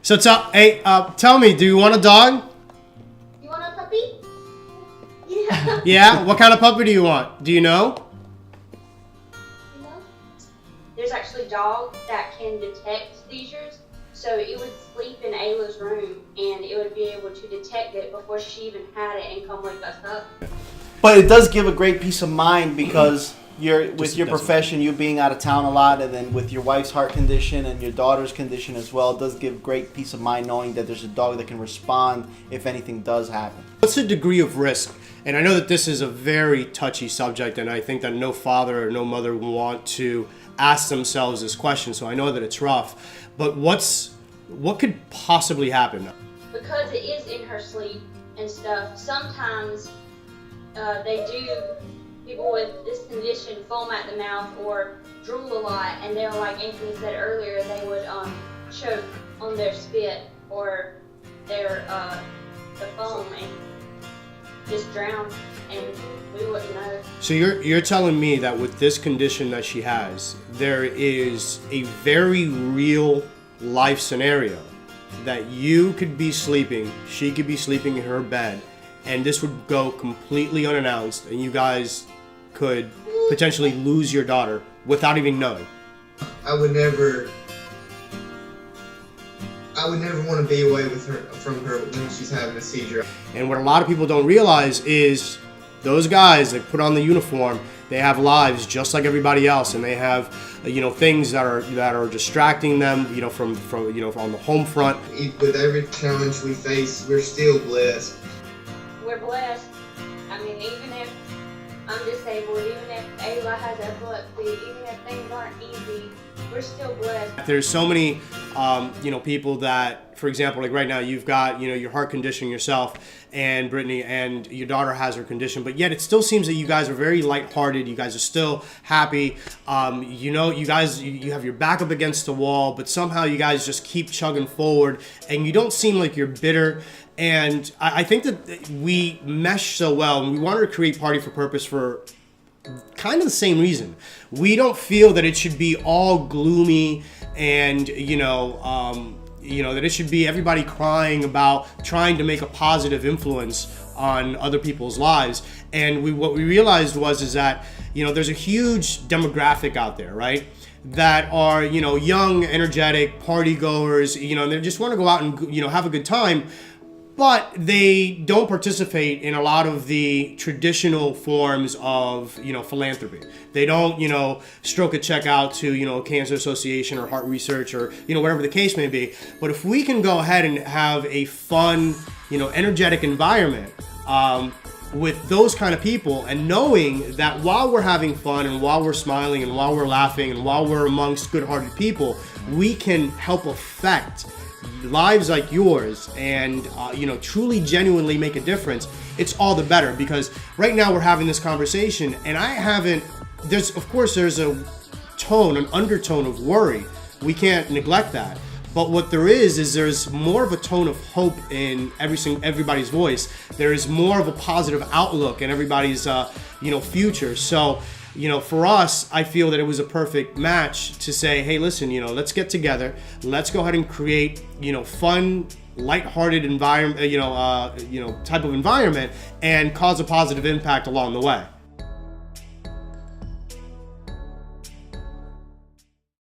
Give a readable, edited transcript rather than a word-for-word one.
So tell me, do you want a dog? You want a puppy? Yeah. Yeah? What kind of puppy do you want? Do you know? You know? There's actually a dog that can detect seizures. So it would sleep in Ayla's room and it would be able to detect it before she even had it and come wake us up. But it does give a great peace of mind because with your profession, you being out of town a lot, and then with your wife's heart condition and your daughter's condition as well, it does give great peace of mind knowing that there's a dog that can respond if anything does happen. What's the degree of risk? And I know that this is a very touchy subject, and I think that no father or no mother want to ask themselves this question, so I know that it's rough. But what could possibly happen? Because it is in her sleep and stuff, sometimes people with this condition foam at the mouth or drool a lot, and they're, like Anthony said earlier, they would choke on their spit or their the foam and just drown, and we wouldn't know. So you're telling me that with this condition that she has, there is a very real life scenario that you could be sleeping, she could be sleeping in her bed, and this would go completely unannounced, and you guys could potentially lose your daughter without even knowing. I would never want to be away from her when she's having a seizure. And what a lot of people don't realize is those guys that put on the uniform, they have lives just like everybody else, and they have things that are distracting them from on the home front. With every challenge we face, we're still blessed. We're blessed. I mean, even if I'm disabled, even if Ayla has epilepsy, even if things aren't easy, we're still blessed. There's so many people that, for example, like right now, you've got your heart condition yourself, and Brittany, and your daughter has her condition, but yet it still seems that you guys are very lighthearted. You guys are still happy. You have your back up against the wall, but somehow you guys just keep chugging forward, and you don't seem like you're bitter. And I think that we mesh so well, and we wanted to create Party for Purpose for kind of the same reason. We don't feel that it should be all gloomy and that it should be everybody crying about trying to make a positive influence on other people's lives. And what we realized is that there's a huge demographic out there, right, that are young, energetic party goers, and they just want to go out and have a good time, but they don't participate in a lot of the traditional forms of, philanthropy. They don't, stroke a check out to, a cancer association or heart research or, whatever the case may be. But if we can go ahead and have a fun, energetic environment with those kind of people, and knowing that while we're having fun and while we're smiling and while we're laughing and while we're amongst good-hearted people, we can help affect lives like yours and truly genuinely make a difference, it's all the better. Because right now we're having this conversation, and there's an undertone of worry. We can't neglect that. But what there is there's more of a tone of hope in everybody's voice. There is more of a positive outlook in everybody's future. So for us, I feel that it was a perfect match to say, hey, listen, let's get together. Let's go ahead and create, fun, lighthearted environment, type of environment, and cause a positive impact along the way.